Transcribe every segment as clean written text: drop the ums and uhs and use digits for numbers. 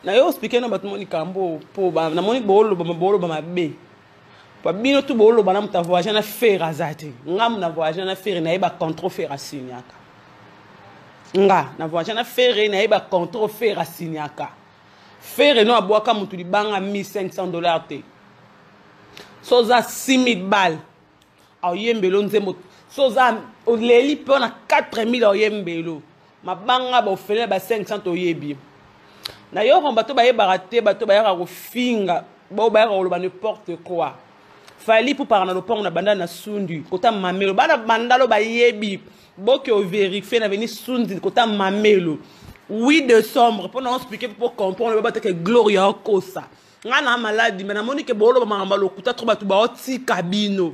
Na yo expliquer na bato moni kambo po ba na moni bolo ba mabe. Pa bino tu bolo ba na muta voyager na faire azati. Ngam na voyager na faire na iba contrôle faire asinyaka. Nga na voyager na faire na iba contrôle faire asinyaka. Faire no abwaka mutu libanga $1,500 te. Soza 6,000 balles. Au yembelo nzembo. Soza leli pe na 4,000 au yembelo. Mabanga ba ofele ba 500 oyebi. Na yo on bato ba yebara te bato ba yaka ko finga. Ba ba yaka ko n'importe quoi. Fali pour parler na pont na banda na sundu. Kota mamelo bana bandalo ba yebi. Boke o vérifier na veni sundi kota mamelo. 8 décembre pour nous expliquer pour comprendre ba que Gloria kosa. Ngana maladi mais na moni ke bolo ba mangamba lokuta trop batu ba oti kabino.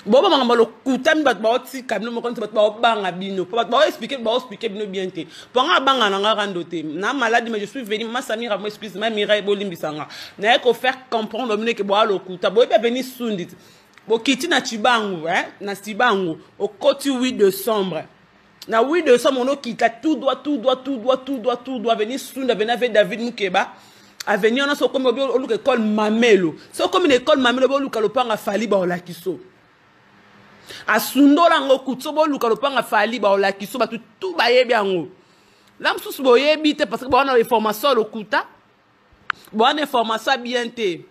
Boba mangamba lokuta mi batu ba oti kabino mo konti batu ba banga bino. Pour batu ba expliquer bino bien te. Pour nga banga na nga randote. Na maladi mais je suis venu ma Samira moi excuse ma Mireille bolimbisanga. Na ko faire comprendre mine ke bo lokuta. Bo be venir sundit. Bo kiti na Tibangu na Tibangu au côté 8 décembre. Na 8 décembre on quitte tout doit venir sunda venir avec David Mukeba. A venir on a so comme au école Mamelo. So comme une école Mamelo bo luka lopanga fali ba olakiso. A sundola ngo kutso bo luka lopanga fali ba olakiso ba tout ba yebi ango. La msusu bo yebi te parce que bo na information lokuta. Bo na information bien te.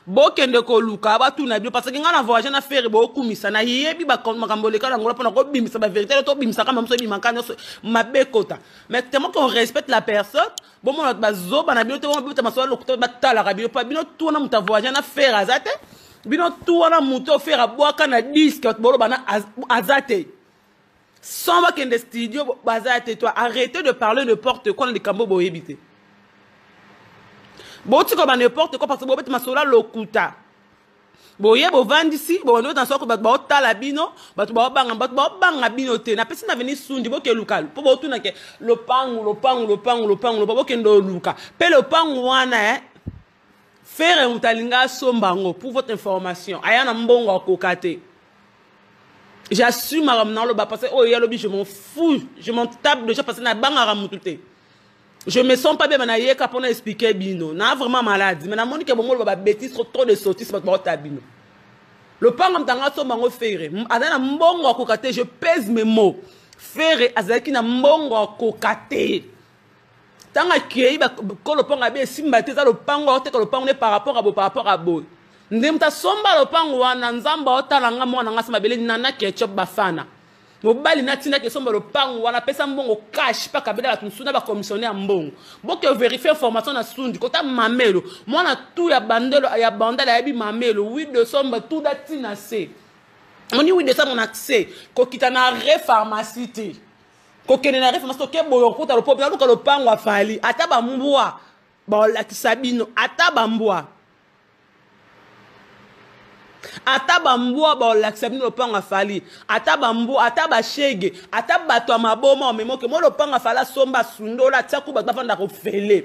Bokende ko luka ba tout na bio parce que ngana voyager na faire bo kumisa na yebi ba makambo leka ngola pona ko bimisa ba vérité to bimisa kama mso bimaka nyoso mabekota mais tellement qu'on respecte la personne bon mon ba zo ba na bio to ba maso lokuta ba tala ka bio pa bino tout na muta voyager na faire azate bino tout na muto faire aboaka na disque bo ba na azate sans ba kende studio bazate toi arrêtez de parler n'importe quoi dans les cambo bo yebité. Bon, tu comme n'importe quoi parce que bon, tu m'as sola lokuta. Bon, yé bon vendisi, bon, nous dans ce que bah tala bino, bah tu bah banga bino te. Na personne n'a venu sundi, bon que local. Pour bon tout na que le pangu, bon que ndo luka. Pe le pangu wana faire un talinga sombango pour votre information. Aya na mbongo kokate. J'assume ma ramenant le bas parce que oh y'a lobby je m'en fous, je m'en tape de ça parce que na banga ramutute. Je me sens pas bien, mais je pour expliquer bino. Na vraiment malade. Mais na moni que bon ba bêtise trop de sottises pour ta bino. Le pan comme tanga so mango faire. Adana mbongo kokate, je pèse mes mots. Faire azaki na mbongo kokate. Tanga kei ba ko le pan abe simba te za le pango te ko le pan ne par rapport à bo. Ndemta somba le pan wana nzamba otalanga mwana nga sima bele nana ketchup bafana. Mobali natina ke somba le pango wana pesa mbongo cash pa kabela tunsuna ba commissionnaire mbongo boke vérifier information na sundi kota mamelo mwana tout ya bandelo ya bandala ya bi mamelo 8 décembre tout datina se oni 8 décembre on accès ko kitana re pharmacie te ko kenena re pharmacie ke boyo kota le pop na le pango afali ataba mbwa ba la kisabino ataba mbwa ataba mbwa ba laksabini lo panga fali ataba mbwa ataba shege ataba to maboma memo ke mo lo panga fala somba sundola tsaku ba bafanda ko fele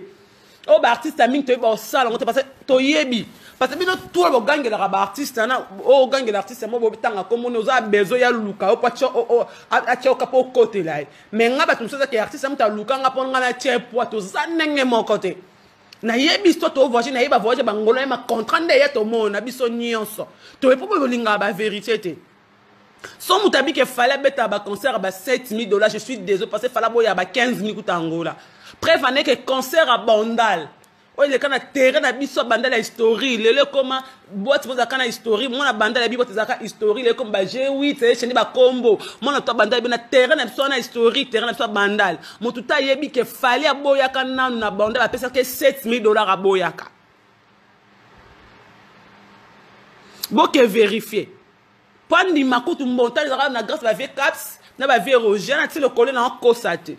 o ba artiste aming to ba sala ngote parce to yebi parce que bino tout le gangue la ba artiste na o gangue l'artiste mo bo bitanga comme on a besoin ya luka o pacho o acho kapo côté là mais ngaba tumso ke artiste muta luka ngapon ngana tie poa to zanenge mo côté na yebi sto to voyager na yeba voyager bangolo ma contrainte ya to mona biso nyonso to e popo linga ba vérité te son mutabi ke fallait beta ba concert ba $7,000 je suis désolé parce que fallait boya ba 15,000 kuta angola préfane que concert à Bandal o ile kana terrain na biso bandala history lele koma boîte boza kana history mona bandala bibo tezaka history le comme ba G8 c'est cheni ba combo mona to bandala bina terrain na biso na history terrain na biso bandal motuta yebi ke fali aboya kana na bandala pesa ke $7,000 aboyaka boke vérifier pandi makutu montagne na grâce la vie caps na ba vie Roger na ti le coller na kosate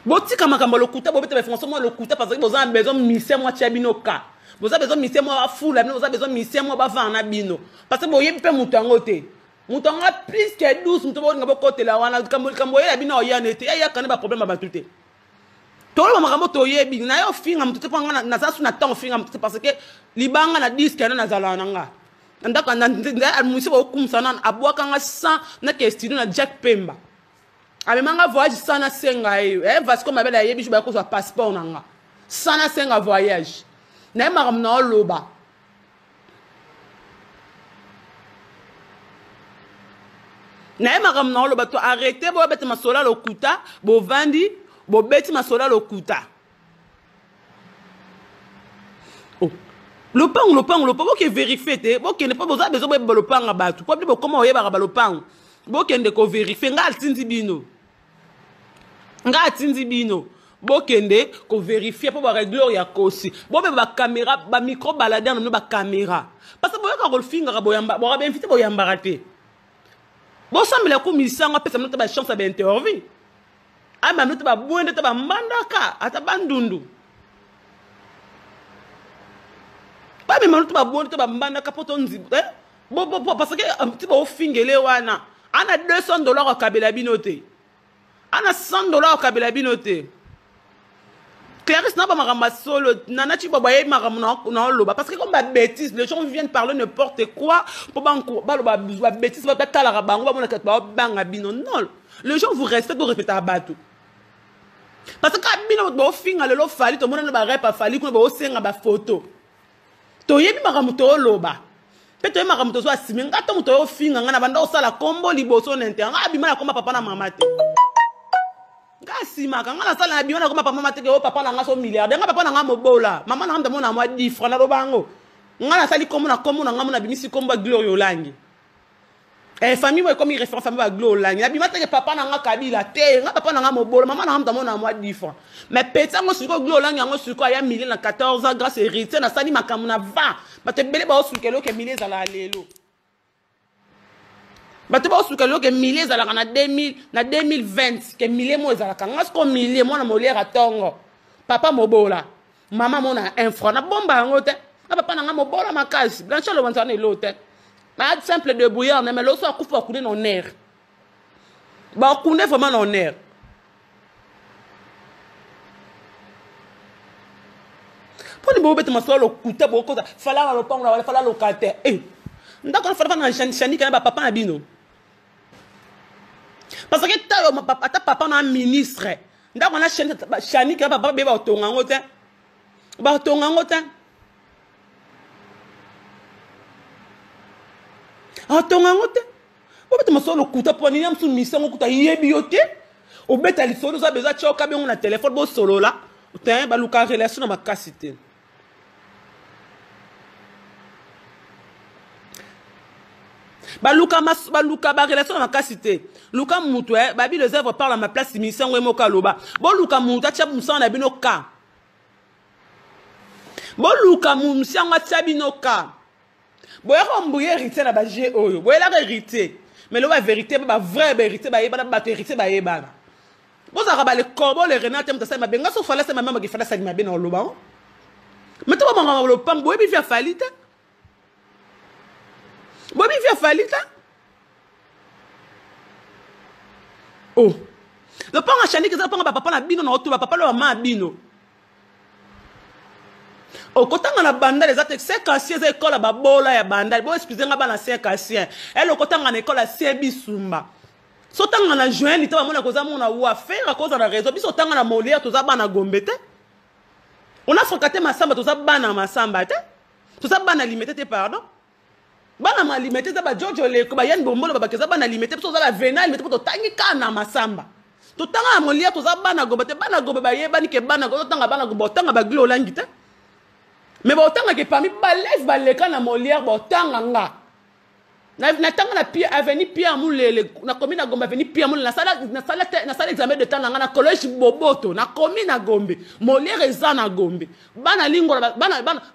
Boti kama kama lokuta bo bete information moi lokuta parce que vous avez besoin misé moi tia binoka. Vous avez besoin misé moi foule, vous avez besoin misé moi ba vana bino. Parce que boye pe mutango te. Mutango plus que 12 mutango ngabo côté la wana kambo ya bino ya nete ya kana ba problème ba tuté. Tolo makambo to yebi na yo finga mutute panga na sasu na temps finga mutute parce que libanga na disque na zala nanga. Ndaka na musi ba kumsana abwaka nga 100 na ke studio na Jack Pemba. amemanga voyage sana senga yo Vasco mabela yebi je ba ko passeport nanga sana senga voyage na maram na loba na maram na loba to arrêter bo beti masola lokuta bo vandi bo beti masola lokuta oh lopang ok vérifier te ok ne pas besoin de lopang abatu pas plus comment oyeba ba lopang bo kende ko vérifier nga tindi bino bokende ko vérifier pour ba régler ya kosi bo be ba caméra ba micro balader no ba caméra parce que boyaka ko finga boyamba bo ba invité boyamba raté bo sambela ko misanga pesa mnota ba chance ba interview ama mnota ba bonde ta ba mandaka ata bandundu ba me mnota ba bonde ta ba mandaka poto nzibu bo parce que un petit bo fingele wana ana $200 au kabela binote ana $100 au kabela binote Clarisse n'a pas ma solo nana tu boye ma non loba parce que comme ba bêtise les gens viennent parler n'importe quoi pour banco ba loba bêtise ba tala rabango ba mona ba banga bino non les gens vous respectent vous répéter à bateau parce que bino bo finga le lo fali to mona ba rep fali ko ba senga ba photo to yebi makamuto loba peto ye makamuto so asimi ngato muto yo finga ngana banda osala kombo liboso na inter abima na komba papa na mama te Gasima quand on a ça la biona comme papa mama te que papa na ngaso milliardaire nga papa na ngamo bola mama na ngam mona mwa 10 francs na lobango ngana sali comme na ngamo na bimisi komba glorio langi famille moi comme il référent famille ba glorio langi na bimata que papa na nga kabila te nga papa na ngamo bola mama na ngam mona mwa 10 francs mais peta ngo suko glorio langi ngo suko ya million na 14 ans grâce héritier na sali makamu na 20 ba te bele ba osukelo ke million za la lelo Bato ba osuka lo ke milliers za la na 2020 ke milliers mo za la kanga sko milliers mo na molière atongo papa mobola mama mo na 1 franc na bomba ngote na papa na nga mobola makasi blanche lo banza na lote na simple de bouillard mais lo so akufa kune non air ba kune vraiment non air poni bo bete masolo kuta bo ko fala lo pango wala fala lo kate ndako fala na chani kana papa na bino parce que ta papa na ministre ndako na chani kana papa be ba tonga ngote ba tonga ngote tonga ngote bo bete masolo kuta poni yam su misango kuta yebi yote o beta li solo za beza choka be ngona téléphone bo solo la te ba luka relation na makasite Baluka ba relation na makasite luka mutu babi les œuvres parlent à ma place mission we moka loba bo luka mutu acha musa na bino ka bo luka musa nga acha bino ka bo yombuye héritier na ba je oyo bo la héritier mais le vérité ba vrai vérité ba yeba ba héritier ba yeba bo za ba le corbeau le renate mta ma benga so fala sa mama ki fala sa ma bino loba mais to ba manga lo pang bo bi via falita Bobi via falita. Oh. Le panga chani que ça panga papa na bino na otu papa lo mama bino. Oh kotanga na banda les attaques c'est cassien c'est école ba bola ya banda. Bo excusez nga ba na c'est cassien. Elle kotanga na école Sebi Sumba. So tanga na juin li ta mona koza mona wa faire à cause de la raison. Biso tanga na Molière to za bana gombete. On a frocaté masamba to za bana masamba te. To za bana limité pardon. Bana ma limité za ba Jojo le ko ba yan bombolo ba keza bana limité so za ba venal limité to tangi kana masamba to tanga Molière to za bana gobe te bana gobe ba ye bani ke bana go tanga bana gobe tanga ba glo langita mais ba tanga ke parmi ba lève ba le kana Molière ba tanga nga na tanga na pia avenue pia mulele na commune na Gombe avenue pia mulele na sala examen de temps na collège Boboto na commune na Gombe Molière eza na Gombe bana lingo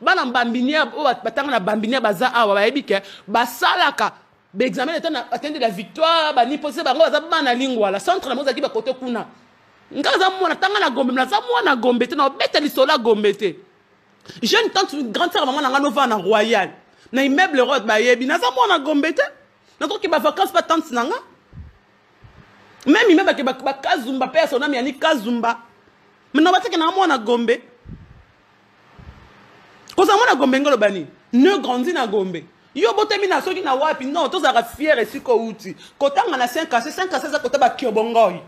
bana mbambinia batanga na bambinia baza awa ba yebike basalaka be examen de temps na atteindre la victoire ba ni posé bango baza bana lingo la centre na moza ki ba côté kuna ngaza mona tanga na Gombe na za mwana Gombe te na beta lisola Gombe te jeune tante grande sœur maman na nova na royal na immeuble road ba yebi na za mwana Gombe te na to ki ba vacances pas tante nanga même immeuble ke ba Kazumba personne na mi Kazumba mais na bateke na mwana Gombe ko za mwana Gombe ngolo bani ne grandi na Gombe yo botemi na soki na wapi non to za fier esiko uti kotanga na 5 à 5 à 16 kota ba kiobongoi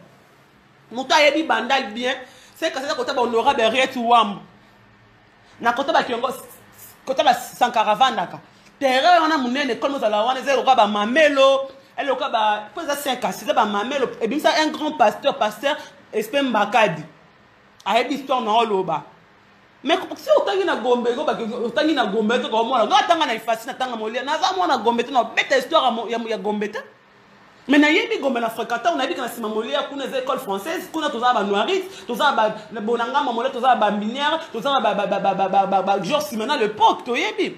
moto ayebi bandal bien c'est que c'est côté honorable Riet Wam na côté ba kiongo côté ba sans caravane daka terrain on a munene comme ça la wana zero ba mamelo elle le ba pour ça 5 à 6 ba mamelo et bien ça un grand pasteur Espem Mbakadi ayebi histoire na oloba mais si otangi na gombe go ba otangi na gombe to ko mona nga tanga na ifasi na tanga molia na za mona gombe to na beta histoire ya gombe ta mais na yebi gombe na fréquenté on a dit que na sima molia kuna les écoles françaises kuna toza ba noiristes toza ba bonanga mamola toza ba minière toza ba Georges Simena l'époque to yebi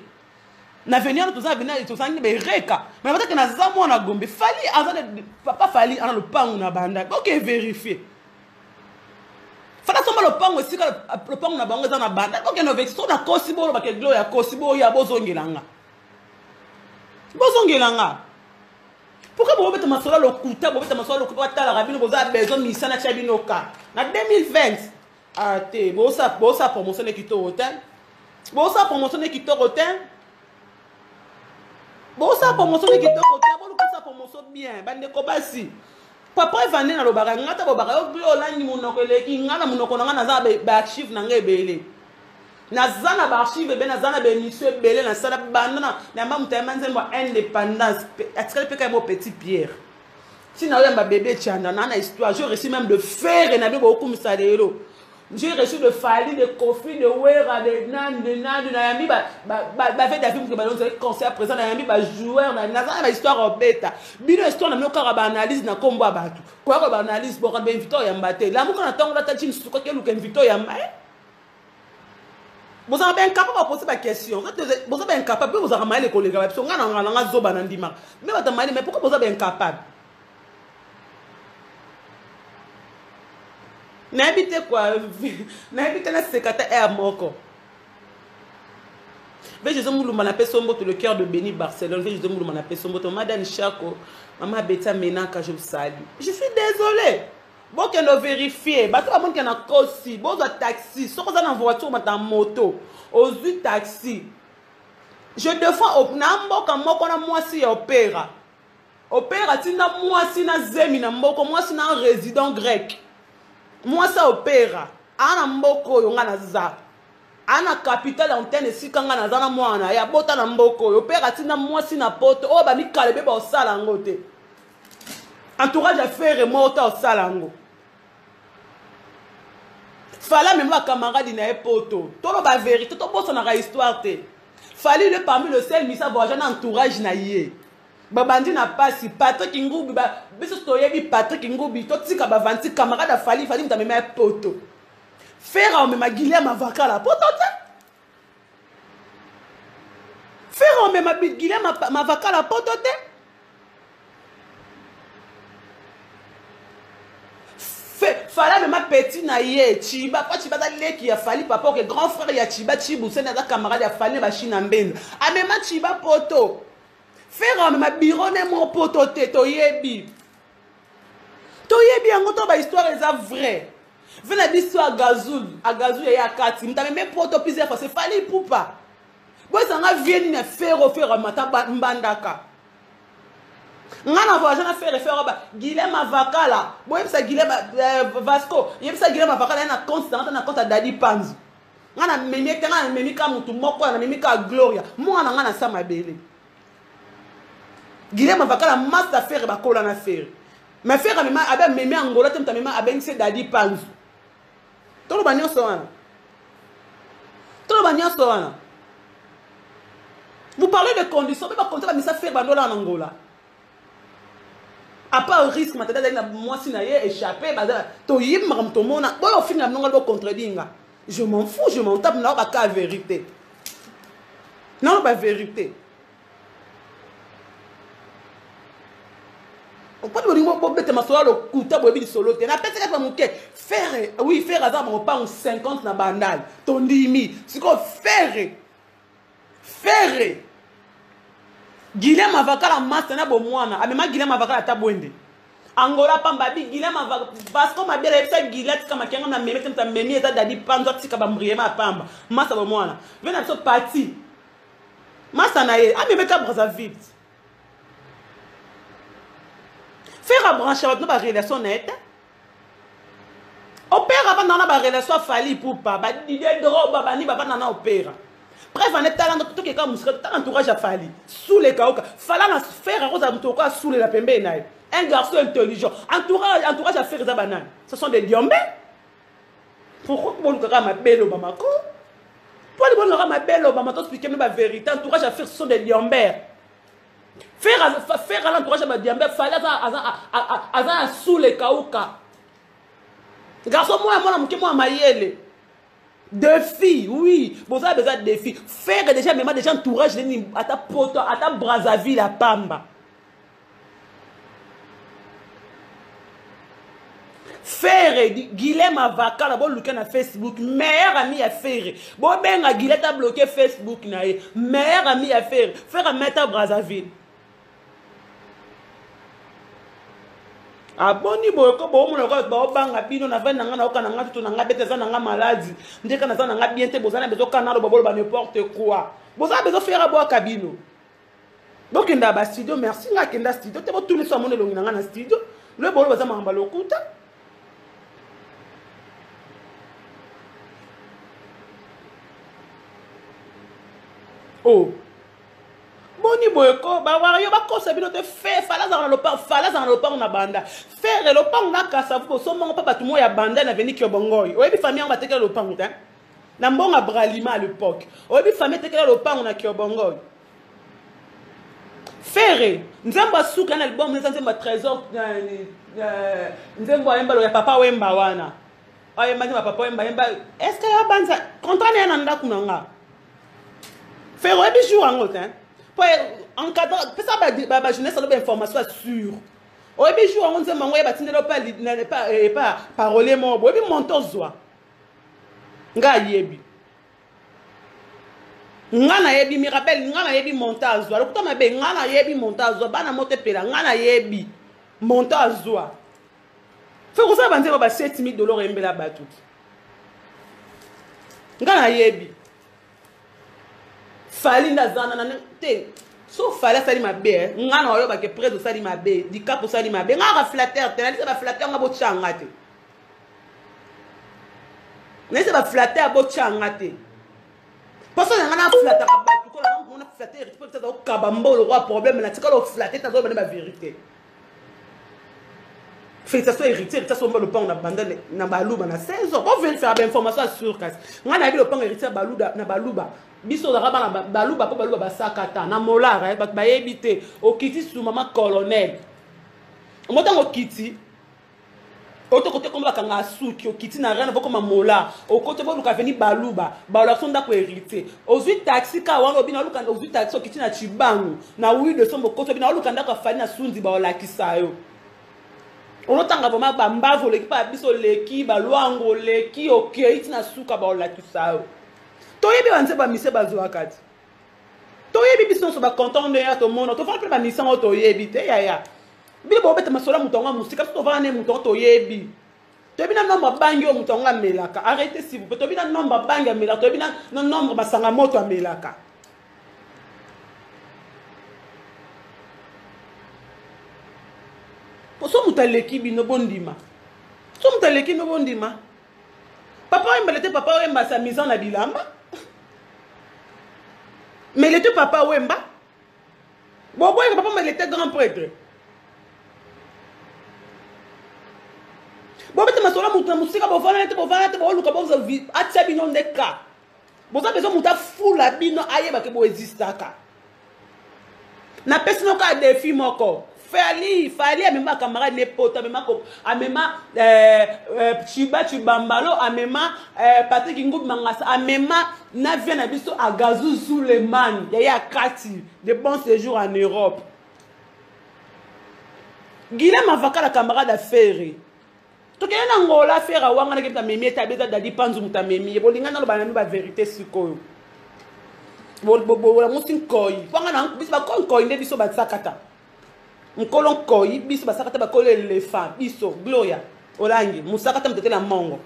na venir toza venir toza ni be reka mais peut-être que na za mona gombe fali azane papa fali ana le pangu na banda OK vérifier fala soma le pango aussi le pango na bango za na banda donc no vex so na kosibo ba ke gloria kosibo ya bozongelanga pourquoi vous mettez masola le kuta vous mettez masola le kuta tala rabino vous avez besoin misana chabino ka na 2020 ate bosa promotion ekito hotel bosa promotion ekito hotel bosa promotion ekito hotel bolu kosa promotion bien bande ko basi papa evande na lobaka ngata bobaka yo olangi munoko eleki ngana munoko na ngana za ba archive na ngebele na zana ba archive be na zana be monsieur belé na sala bandana na mba mutema nzembo indépendance atikale peka mo petit Pierre si na yamba bébé tchanda na histoire j'ai reçu même de fer et na be beaucoup misalelo j'ai reçu de Fali de Kofi de Wera de Nan na yambi ba fait des films que ba donner concert présent na yambi ba joueur na zana ba histoire beta bino histoire na myoka ba analyse na kombo abatu kwa ba analyse bo ka be invito yamba te la muka na tango la tachini suko ke luka invito yamba vous avez incapable de poser la question. Vous avez incapable, vous avez mal les collègues. Vous avez mais pourquoi vous avez incapable? N'habitez quoi? N'habitez la secrétaire à Moko. Je suis le cœur de Béni Barcelone. Je suis Madame Chako, Maman Beta Menaka, je vous salue. Je suis désolé. Bon, qu'on a vérifié, bah tout le monde qui a un taxi, bon, un taxi, soit qu'on a une voiture, mais en moto, aux taxi. Je défends au Nambo comme moi qu'on a moi si opéra. Opéra, si na moi si na zemi na mboko, moi si na un résident grec. Moi ça opéra. Ana mboko yo ngana za. Ana capitale antenne si kanga na zana moi na ya bota na mboko. Opéra si na moi si na poto, oh ba mi kalebe ba osala ngote. Entourage à faire mort au salango. Fallait même ma camarade n'a pas poto. Tout la vérité, tout bon son histoire te. Fallait le parmi le seul misa voyage entourage na yé. Babandi n'a pas si Patrick Ngoubi ba biso toyebi Patrick Ngoubi to tika ba 20 camarade a fallait mta même poto. Faire on me Guillaume avocat la poto te. Faire on me Guillaume avocat la poto te. Fallait même petit na yé chiba pas chiba dale qui a fallu papa que grand frère ya chiba chibu c'est na camarade ya fallu machine en bende a même chiba poto faire même bureau ne mon poto te to yebi angoto ba histoire est vrai venez l'histoire Gazoul ya kati mta même poto plusieurs fois c'est fallu poupa boy ça nga vienne na faire mata mbandaka ngana voyage na faire ba Guilhem Avakala boye ça Guilhem Vasco yebisa Guilhem Avakala na compte Daddy Panzu ngana memika mutu moko na memika Gloria mwana ngana sama bele Guilhem Avakala master faire ba kola na faire mais faire même abe memi Angola temta même abe c'est Daddy Panzu tolo banyo soana vous parlez de conditions mais pas compter la misa faire bandola en Angola. À part risque, moi si naie échappé, to yim maram to mona, boy au final non algo contredinga. Je m'en fous, je m'en tape non pas vérité. Non pas vérité. On peut dire moi bête ma sola le kuta bobi di solo te. Na pète ka muke faire oui faire azar mon pas 50 na bandal. Ton dimi, c'est quoi faire. Guilhem Avakala master na bomwana amema Guilhem Avakala tabwende Angola pamba bi Guilhem Avakala Vasco mabela epsa Guilhet kama kenga na meme temta memi eta Daddy Panzo tika bambriema pamba master bomwana vena so parti master na ye ameme ka Brazzaville faire brancher no ba relation nette opéra avant dans la relation fali pour pas l'idée de robe bani baba nana opéra bref on est talent tout que comme entourage à fali sous les kaoka fala na faire rose amtoko sous la pembe na un garçon intelligent entourage à faire za banane ce sont des diombe pourquoi bon ka ma belle obama ko toi les bon ma belle obama to expliquer la vérité entourage à faire ce sont des diombe faire à l'entourage à diombe fala à sous les kaoka garçon moi mayele défi oui vous avez besoin de défi faire déjà même des gens entourage à ta poto à ta Brazzaville à Pamba faire Guilhem Avaka la bon look na Facebook meilleur ami à faire bon ben Guilhem a bloqué Facebook na meilleur ami à faire à mettre Brazzaville. Aboni boyoko bo mo ko ba banga bino na vena nga na okana nga tutu na nga beteza na nga maladie ndeka na za na nga bien te bozana bezo kana lo babolo ba n'importe quoi bozana bezo faire bo kabino donc nda ba studio merci nga kenda studio te bo tous les soirs mon elongi na nga na studio le bolo baza mamba lokuta oh boni boyeko ba wario ba kosa bino te fe fala za na lopang na banda faire lopang na kasa fu so mongo pa batu mo ya banda na veni ki obongoy oyebi famille ba tekela lopang ta na mbonga bralima à l'époque oyebi famille tekela lopang na ki obongoy faire nzemba suka na album nzemba trésor nzemba yemba lo ya papa wemba wana oyemba nzemba papa wemba est-ce que ya banza contrat na ndaku na nga faire oyebi jour ango ta en cadre ça ba jeunesse a information sûre au début jour on dit mango ya batindelo pas parole mo bo bi monto zwa nga yebi nga na yebi mi rappelle nga na yebi montage zwa lokuta mabe nga na yebi montage zwa bana mote pela nga na yebi montage zwa fait que ça banze ba 7000 $ embela batu nga na yebi fali ndazana na te so fali sali mabe ngana oyo ba ke prezo sali mabe di capo sali mabe ngara flatter te nalisa ba flatter ngabo changa te nalisa ba flatter bo changa te parce que ngana flatter ba ko la ngona flatter tu peux ça au kabambo le roi problème na tika lo flatter ta zo ba la vérité félicitations héritier ça somba le pont na banda na baluba na 16 ans on vient faire information sur casse ngana bi le pont héritier baluda na baluba biso da bana baluba ko baluba basakata na molara ba yebite okiti su mama colonel motango kiti oto kote komba kanga suki okiti na rana boko mamola okote bo luka veni baluba ba la sonda ko héritier ozwi taxi ka wana obina luka ozwi taxi okiti na chibangu na wi de sombo kote bina luka ndaka fani na sundi ba la kisayo onotanga voma ba mbavo leki pa biso leki ba lwango leki okiti na suka ba la kisayo toyebi banze ba mise bazwa kati toyebi biso so ba content de ya to mono to fa pe ba mise o toyebi te ya bi bo beta masola mutonga musika to va ne mutonga toyebi toyebi na nombre bangi o mutonga melaka arrêtez s'il vous plaît toyebi na nombre bangi melaka toyebi na nombre basanga moto melaka so mutaleki bino bondima so mutaleki no bondima papa embelete papa emba sa mise en bilamba. Mais il était papa Wemba. Bon, papa, mais il était grand prêtre. Bon, mais tu as musique, tu fali amema camarade nepoto amema chiba chibambalo amema Patrick Ngoubi Mangasa amema navia na biso Agazou Suleiman ya kati de bons séjours en Europe. Guilhem Avaka la camarade affaire to kena ngola affaire wanga na keta memi etabeza dadi panzu mutamemi bolingana lo banami ba vérité sikoyo bo la musin koi wanga na biso ba koi nde biso ba sakata mkolon koi biso basakata bakole elephant biso gloria olangi musakata mtete la mongo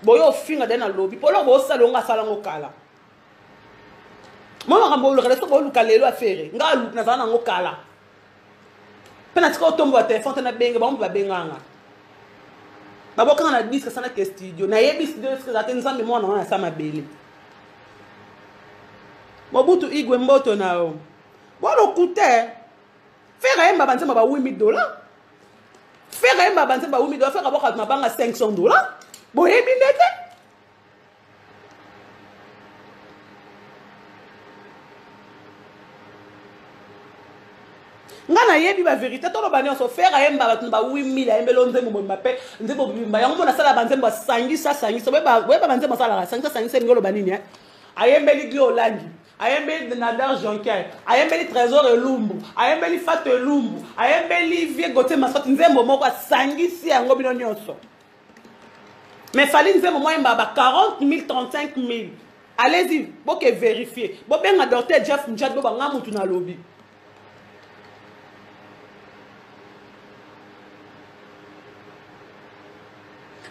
boyo finga dena lobi polo bo salonga salango kala mama kambo lo resto bo lukalelo affaire nga lu na zana ngokala pena tika otombo wa telefone na benga ba mba benganga baboka na disque sana ke studio na yebi studio ce que ça tenza mais moi na sa mabele Mobutu Igwe Mboto na o bon le coûte faire un babanze ba $8,000 faire un babanze ba $8,000 faire aboka mabanga $500 bon yebi nete ngana yebi ba vérité to lo bani on so faire un babanze ba $8,000 embelo nzembo mo mbape nzembo bimba yango mona sala banze ba sangisa so ba banze mo sala sangisa ngolo bani ni ayembeli Gliolangi ayembeli Nadar Jonker ayembeli Trésor Elumbu ayembeli Fat Elumbu ayembeli Vie Gote Masoti nzembo moko sangisi yango bino nyonso mais fallait nzembo mo yemba ba 40,000 35,000 allez-y boke vérifier bo benga docteur Jeff Njad bo banga mutu na lobby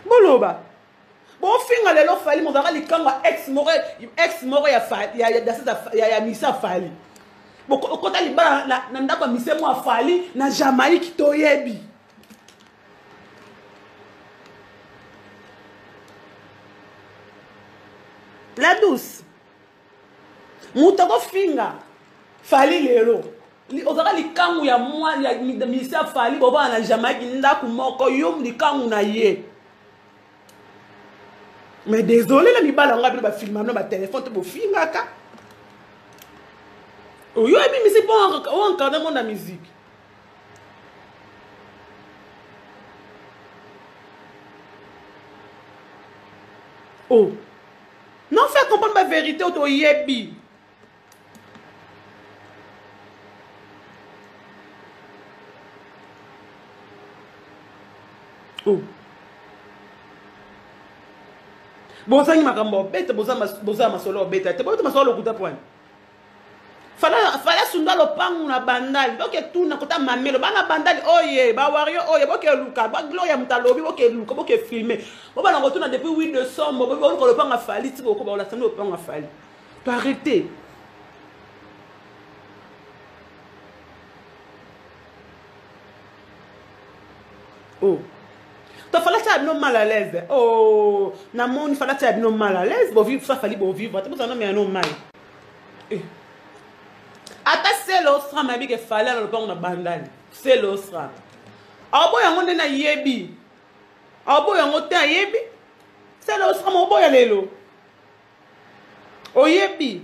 boloba bon finga lelo fali mo zanga likanga ex moro ya misa fali bon kota libala na ndako mise mo fali na Jamaïque toyebi la douce mutako finga fali lelo ozaka likangu ya mwa ya misa fali boba na Jamaïque ndako moko yom likangu na ye. Mais désolé, la mibala on va filmer no ba téléphone to bo filmer ka. Oh yo ebi mi c'est bon on encadre mon musique. Oh. Non faire comprendre ma vérité au to yebi. Oh. Bozangi makambo beta boza masolo beta te bota masolo kuta point fala sunda lo pangu na bandali donc tout na kota mamelo bana bandali oye ba wario oye boke luka ba gloria mutalobi boke luka boke filmer bo bana ko tuna depuis 8 décembre bo ko lo panga fali ti ko ba la sando panga fali to arrêter oh tu fallait être non mal à l'aise. Oh, namon, il fallait être non mal à l'aise. Bon vivre, ça fallait bon vivre. Tu peux non mais non mal. Ata c'est l'ostra ma bi que fallait le pont na bandali. C'est l'ostra. Abo yango na yebi. Abo yango te yebi. C'est l'ostra mo boya lelo. O yebi.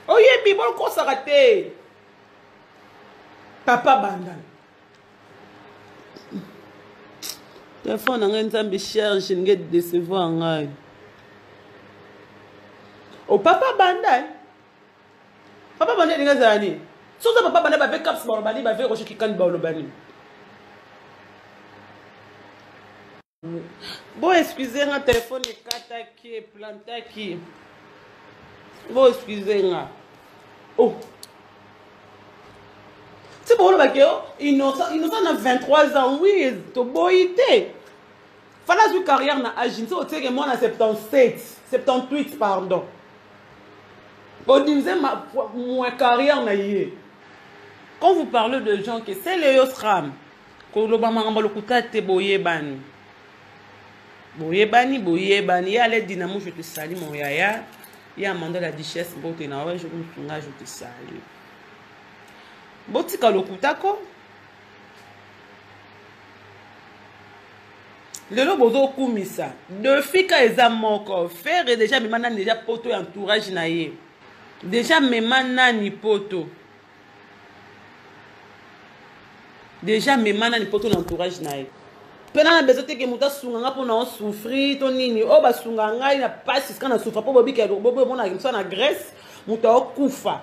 O yebi bon ko sarate. Papa bandali. Téléphone en train cherche nge décevoir ngai. O papa bandai. Papa bandai ninga zani. Soza papa bandai ba caps ba bani ba roche kikan ba lo bani. Bon excusez nga téléphone kata ki planta ki. Bon excusez nga. Oh. C'est pour le bac, innocent a 23 ans, oui, to boité. Fallait une carrière na agin, c'est au que moi na 78, pardon. On disait ma carrière na yé. Quand vous parlez de gens qui c'est les Yosram, que l'obama le kuta te boye bani. Boye bani, ya les dynamo je te salue mon yaya. Ya Amanda la duchesse bote na ouais, je te salue. Botika lokutako lelo bozo kumisa de fika eza moko faire déjà me manani déjà poto entourage na ye déjà me manani poto entourage na ye pena na besoin que muta sunga nga pona souffrir to nini o ba sunga ngai na passe kana souffrir po bobi ke bobo mona kimsa na Grèce muta okufa.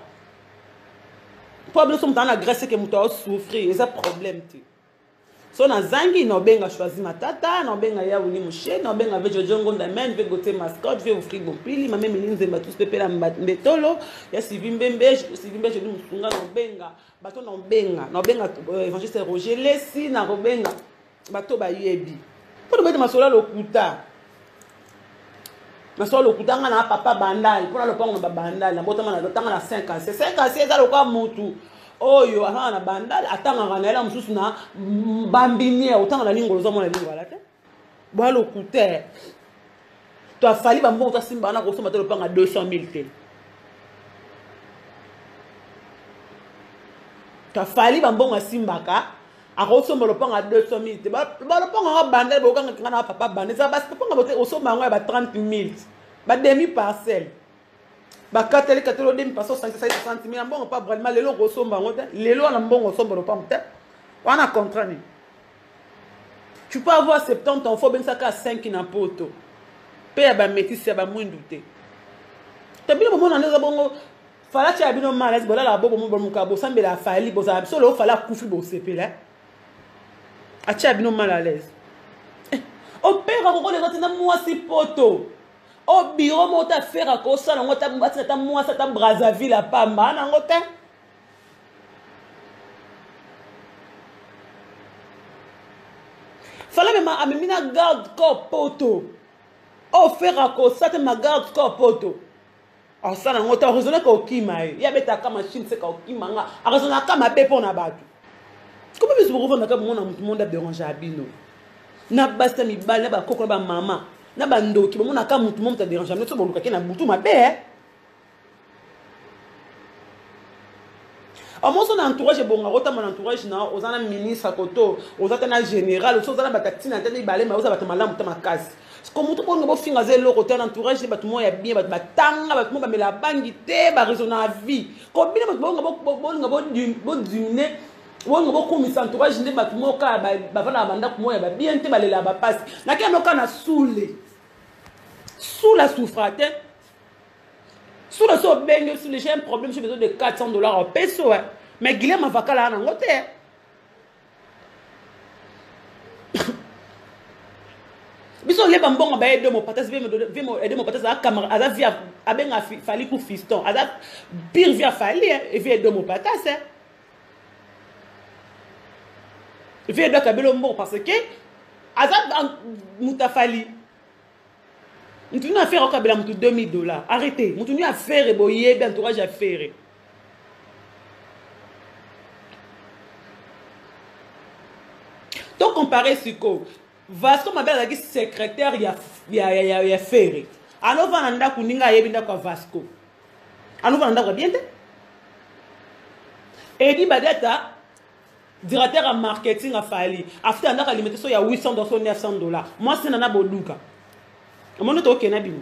Problème sont dans la Grèce que muta souffrir, c'est un problème tu. So na zangi no benga choisi matata, no benga ya uni mushe, no benga vejo jongo ndamen, ve gote mascotte, ve frigo pili, ma même linze ba tous pepe la mbetolo, ya sivimbe je ni musunga no benga, bato no benga évangéliste Roger Lesi na robenga, bato ba yebi. Pour mettre masola lokuta. Na so lokuta na papa bandal, pour le pont na bandal, na botama na tanga na 5 ans. C'est 5 ans, c'est ça le quoi mutu. oyo atanga na bandal atanga na ela mususu na bambinière otanga na lingolo za mona lingolo la te boa lokuta to afali bambongo to simba na kosomba te lopanga 200 000 te to afali bambongo asimbaka akosomba lopanga 200 000 te ba lopanga bandal bokanga kana papa bandal za bas lopanga bote osomba ngo ba 30 000 ba demi parcelle ba kateli demi parcelle 60 000 mbongo pas vraiment lelo kosomba ngo te lelo na mbongo osomba lopanga te wana contrat ni tu peux avoir 70 ans faut ben ça ka 5 na poto pe ya ba métis ya ba mwindu te tabino bomona neza bongo fala cha bino malaise bola la bobo mo mukabo sambela fali boza solo fala kufi bo sepela acha bino mal à l'aise opéra ko les autres na mwasi poto au bureau mo ta faire ko sala ngota mbati ta mwasi ta Brazzaville a pamba na ngota fala même amina garde corps poto au faire ko sala ma garde corps poto a sala ngota raisonner ko kimae ya beta kama machine se ko kimanga a raisonner kama bepo na batu. Comment vous pouvez revendre comme mon monde a dérangé à bino? Na basta mi bal na ba koko ba maman na ba ndoki bon na ka mutu monde a dérangé mais to bon ka na mutu ma bé. A mon son entourage bon rota mon entourage na ozana ministre koto ozata na général ozana ba tatina tete balé mais ozaba ta malamu ta makasi. Comme mutu bon ngo finga zelo côté entourage ba tout mo ya bien ba tanga ba mo ba mela bangi te ba raisonner à vie. Comme bien ba bon dîner wongo bokumisa entourage nde batu moka bavana banda kumoya ba bien te balela ba passe na keno kana soule sous la souffrate sous la so bengue sous les j'ai un problème j'ai besoin de 400 $ en peso mais Guillaume avakala na ngote biso le bambongo ba aider mon patas vemo aider mon patas à camera à via abenga fali ku fiston à pire via fali et via aider mon patas Viens de Kabelo Mbo parce que Azad Moutafali. Nous tenons à faire au Kabela Moutou 2000 $. Arrêtez. Nous tenons à faire et boyer, bien entourage à faire. Donc comparer ce que Vasco ma belle a secrétaire il y a faire. Alors Vananda Kuninga yebinda kwa Vasco. Alors Vananda kwa bien. Et dit Badeta directeur en marketing a fallu. After on a limité ça il y a 800 $, 900 $. Moi c'est nana boduka. Mon autre ok na bino.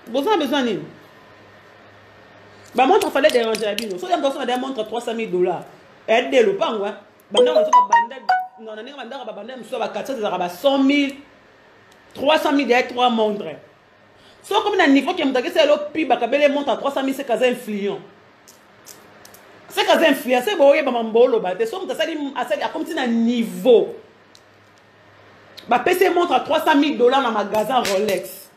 Vous avez besoin de bah montre fallait déranger à bino. So y a besoin de montre 300 000 $. Aidez le pas ouais. Banda on so banda non na ninga banda ba banda mso ba 400 000 100 000 300 000 et 3 montres. So comme un niveau qui me dit c'est le pi bakabele monte à 300 000 c'est casé influent. C'est casé influent c'est boye ba mambolo ba te so mta sali a comme si un niveau. Ba PC montre à 300 000 $ dans magasin Rolex.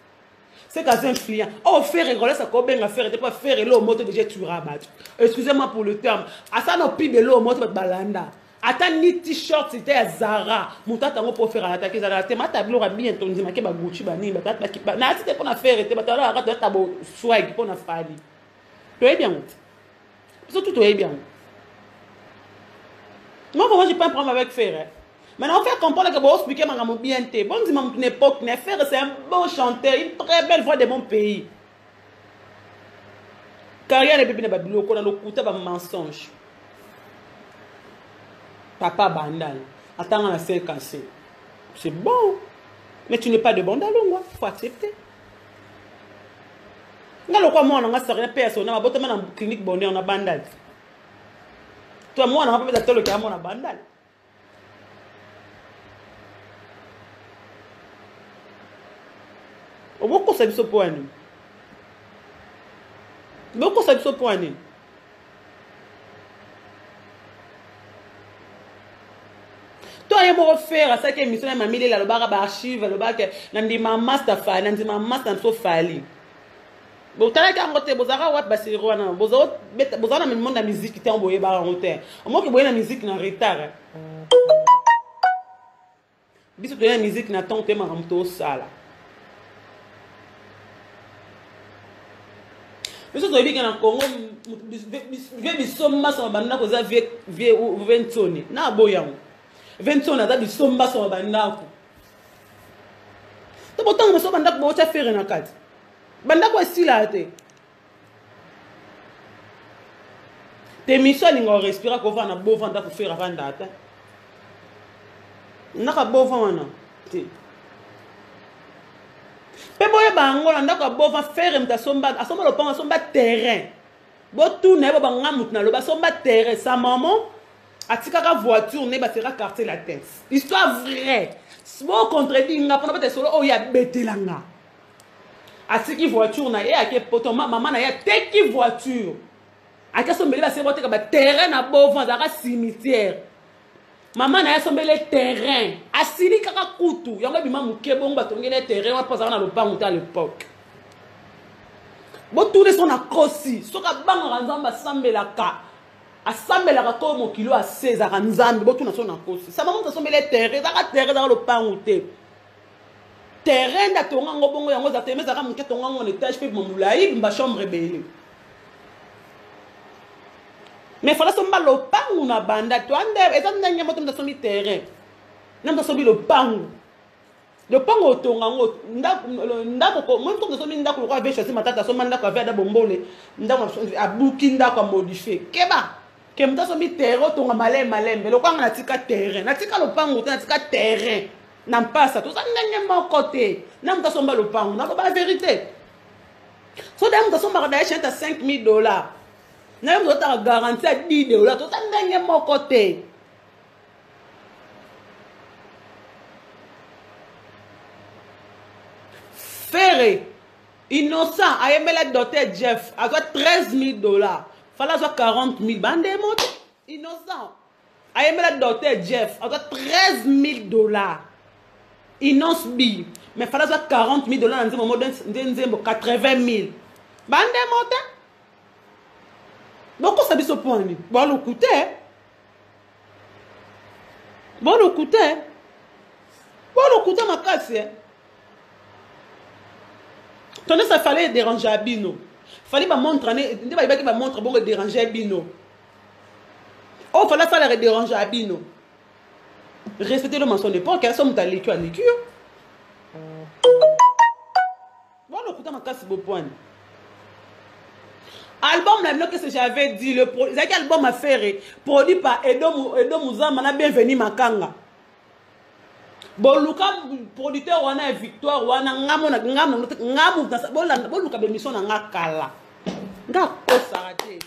C'est casé influent. Oh faire Rolex ça ko ben faire pas faire le moto déjà tu rabat. Excusez-moi pour le terme. À ça no pi de le moto balanda. Attends ni t-shirt c'était à Zara monta tango pour faire attaquer Zara te mata blora bien ton dima ke ba Gucci ba ni ba ta na c'était pour faire te ba ta ra ta bo swag pour na fali tu es bien surtout tu es bien moi j'ai pas un problème avec faire maintenant on fait comprendre que bon expliquer manga mon bien te bon dima mon époque ne faire c'est un bon chanteur une très belle voix de mon pays carrière de bébé na ba biloko na lokuta ba mensonge. Papa Bandal, attends à la 5 cassé. C'est bon. Mais tu n'es pas de Bandal, il faut accepter. Ngalo kwa moi on a rien personne na botama na clinique bonheur na Bandal. Toi moi on a pas besoin de le na Bandal. O boko sabi so poani. Boko sabi so poani. Toi et moi faire ça que mission m'a mis là le bar archive le bar que nandi ma master file nandi ma master so file bon tala ka ngote bozara wat basiro wana bozana me monde la musique était envoyé bar en hauteur moi que boyer la musique na retard biso de la musique na temps te ma ramto sala biso toyebi ke na Congo vie bisomba so banda ko za vie ventone na boyango ventone za bisomba so banda ko to botanga so banda ko cha faire na kati banda ko sila te te mission ngo respira ko va na bo vanda ko faire vanda ata na ka bo vanda te Peboye bangola ndako bova faire mtasomba asomba lo panga somba terrain. Bo tout ne ba ngamut na lo ba somba terrain sa maman atikaka voiture ne ba sera quartier la tête. Histoire vraie. Bo contredit nga pona ba solo o ya betelanga. Atiki voiture na e ake poto maman na ya teki voiture. Aka sombeli ba sera ba terrain na bova za cimetière. Maman na sombele terrain asili kaka kutu yango bima muke bongo batongele terrain wa posa na lopango ta à l'époque bo tout les son akosi soka banga nzamba sambelaka asambelaka ko mo kilo a 16 a nzambe bo tout na son akosi sa maman ta sombele terrain za lopango te terrain da tonga ngo bongo yango za temeza ka muke tonga ngo étage pe mo mulai mba chambre belé. Mais il faut que le pangu na banda to ande eza ndenge moto mta somi terrain na mta somi le pangu otonga ngo ndako ko mo mto somi ndako ko ave choisi matata so mandako ave da bombole ndako abuki ndako modifier keba ke mta somi terrain otonga malembe lo kwanga natika terrain natika le pangu natika terrain na mpasa to sa ndenge moko te na mta somba le pangu na ba vérité so da mta somba da chente $5,000 na yo mota garantie à $10 to tandenge moko te Ferré innocent ayemela docteur Jeff a $13,000 fala zo $40,000 bande moto innocent ayemela docteur Jeff a $13,000 innocent bi mais fala zo $40,000 na nzembo nzembo $80,000 bande moto. Donc, ça dit ce point. Bon, le coûté. Ma casse. Tenez, ça fallait déranger à Bino. Fallait me montrer. Il fallait me montrer bon déranger à Bino. Oh, fallait ça les déranger à Bino. Respectez le mensonge pas. Qu'elles sont à l'écu à l'écu. Bon, le coûté ma casse beau point. Album là que j'avais dit le album a fait produit par Edo Muzamba na bienvenue Makanga. Bon luka producteur wana Victoire wana ngamu luka bemission na ngakala. Ngako sarate.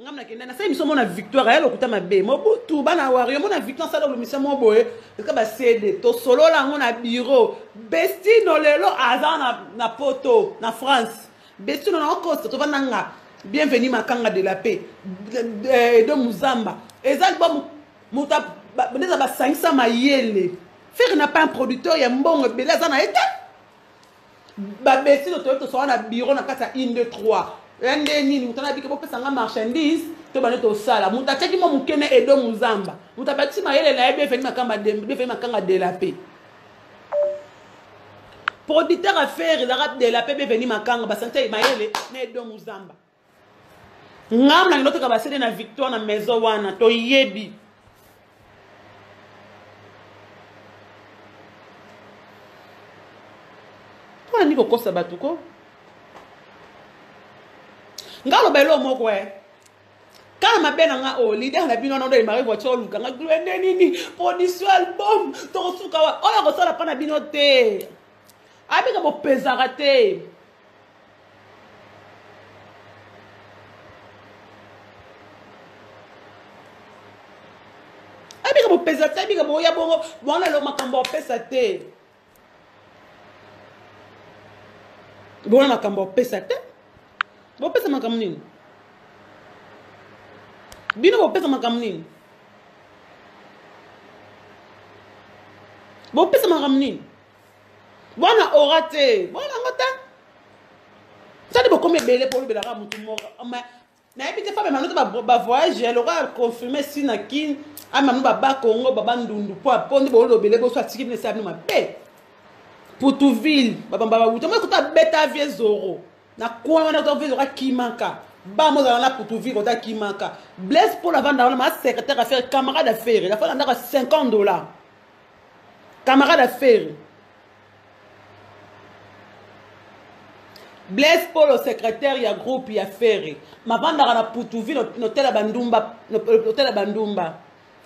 Ngamu na kenda na sa émission mona Victoire elle okuta mabe. Mobutu bana wario mona Victoire ça le mission mo boye. Ka ba CD to solo la ngona bureau. Bestino lelo azana na poto na France. Bestino na okosto to bananga. Bienvenue Makanga de la paix de Muzamba. Et ça album muta beza ba 500 mayele. Faire n'a pas un producteur ya mbongo belaza na été. Ba besi to so na bureau na kata 1 2 3. Ende nini mutana bike bo pesa nga marchandise to bana to sala. Muta cheki mo mukene Edo Muzamba. Muta bati mayele na bienvenue Makanga de la paix. Producteur à faire la rap de la paix bienvenue Makanga ba santé mayele na Edo Muzamba. Ngam na ndoto ka basede na Victoire na maison wana to yebi to ni ko kosa batuko ngalo belo moko kama mabena nga o leader na bino ndo imari voiture luka nga glende nini production album to suka wa oya ko sala pana bino te abika bo pezara te pesa te bika boya bongo bona lo makambo pesa te bona makambo pesa te bo pesa makambo nini bino bo pesa makambo nini bo pesa makambo nini bona orate bona ngota ça de beaucoup belle pour le bela mutu moko na epite femme manoto ba voyage elle aura confirmé si na kin ama no baba Congo baba ndundu po aponde bo lobele bo so atiki ne sabi ma pe Poutouville baba baba wuto mo kuta beta vie zoro na quoi on a trouvé le Kimaka ba mo na pour tout vivre ta Kimaka Blaise Paul avant d'avoir ma secrétaire affaires camarade d'affaires il a fallu andaka $50 camarade d'affaires Blaise Paul au secrétaire il y a groupe il y a affaires ma banda na pour tout vivre l'hôtel à Bandumba l'hôtel à Bandumba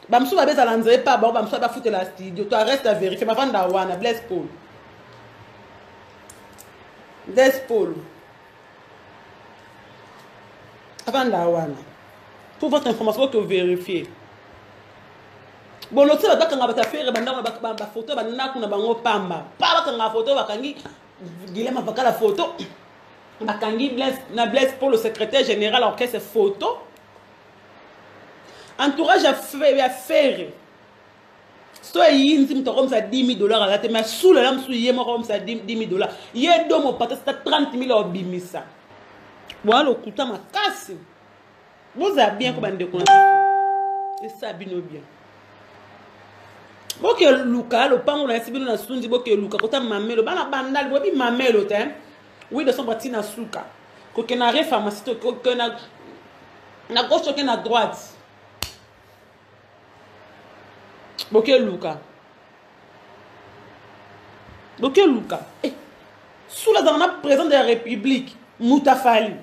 bamsou ba beza lanzé pas ba bamsou ba foutre la studio toi reste à vérifier ma banda wana Blaise Paul Blaise Paul avant d'awana pour votre information que vous vérifiez bon l'autre va quand on va faire ba photo ba na kuna bango pamba pas quand on photo ba kangi Guillaume va la photo ba kangi Blaise pour le secrétaire général orchestre photo entourage à faire soit il me comme ça $10,000 à la tête mais sous le lame sous yemo comme ça $10,000 yé domo pata c'est 30,000 au bimisa. Voilà, le coup de ma casse. Vous avez bien comme un décollage. Et ça, bien. Ok, Luca, le pan, on a essayé de nous dire que Luca, quand on m'a mis le ban à bandal, vous avez m'a mis le thème. Oui, de son parti na souka. Quand on a réformé, quand on a gauche, quand on a droite. Ok, Luca. Ok, Luca. Sous la dernière présidente de la République, Moutafali.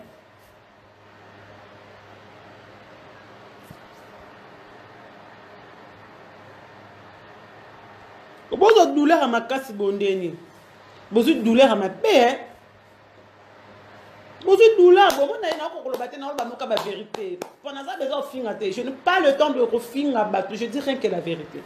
Vous avez douleur à ma casse bondeni. Vous avez douleur à ma paix. Vous avez douleur. Bon, moi, je n'ai pas le temps de refinir à battre. Je dis rien que la vérité.